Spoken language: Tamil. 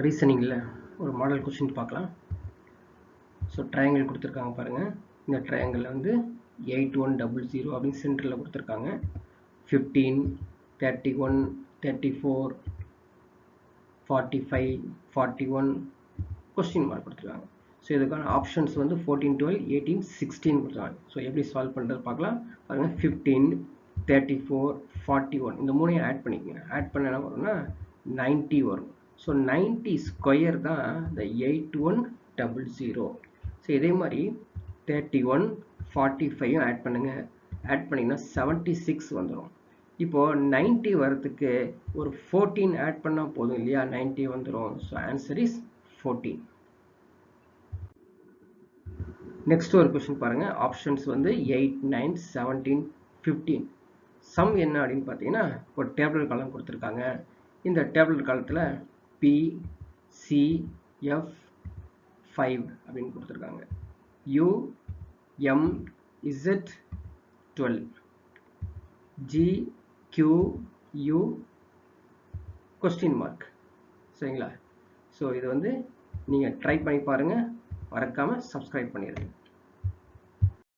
ரீசனிங்கில் ஒரு மாடல் கொஸ்டின் பார்க்கலாம். ஸோ ட்ரையாங்கிள் கொடுத்துருக்காங்க பாருங்கள். இந்த ட்ரையாங்கிளில் வந்து 8100 அப்படின்னு சென்டரில் கொடுத்துருக்காங்க. 15, 31, 34, 45, 41 கொஸ்டின் மார்க் கொடுத்துருக்காங்க. ஸோ இதுக்கான ஆப்ஷன்ஸ் வந்து 14, 12, 18, 16 கொடுத்துருக்காங்க. ஸோ எப்படி சால்வ் பண்ணுறது பார்க்கலாம். பாருங்கள், 15, 34, 41 இந்த மூணையும் ஆட் பண்ணிக்கங்க. ஆட் பண்ண என்ன வரும்னா 90 வரும். ஸோ 90 ஸ்கொயர் தான் இந்த 8100. ஸோ இதே மாதிரி 31, 45 ஆட் பண்ணுங்கள். ஆட் பண்ணிங்கன்னா 76 வந்துடும். இப்போது 90 வரத்துக்கு ஒரு 14 ஆட் பண்ணால் போதும் இல்லையா, 90 வந்துடும். So answer is 14. நெக்ஸ்ட் ஒரு கொஸ்டின் பாருங்கள். ஆப்ஷன்ஸ் வந்து 8, 9, 17, 15. சம் என்ன அப்படின்னு பார்த்தீங்கன்னா, ஒரு டேபிள் காலம் கொடுத்துருக்காங்க. இந்த டேபிள் காலத்தில் PCF5 அப்படின்னு கொடுத்துருக்காங்க. UMZ12, GQU question mark. சரிங்களா? ஸோ இது வந்து நீங்கள் ட்ரை பண்ணி பாருங்கள். மறக்காமல் சப்ஸ்கிரைப் பண்ணிடுங்க.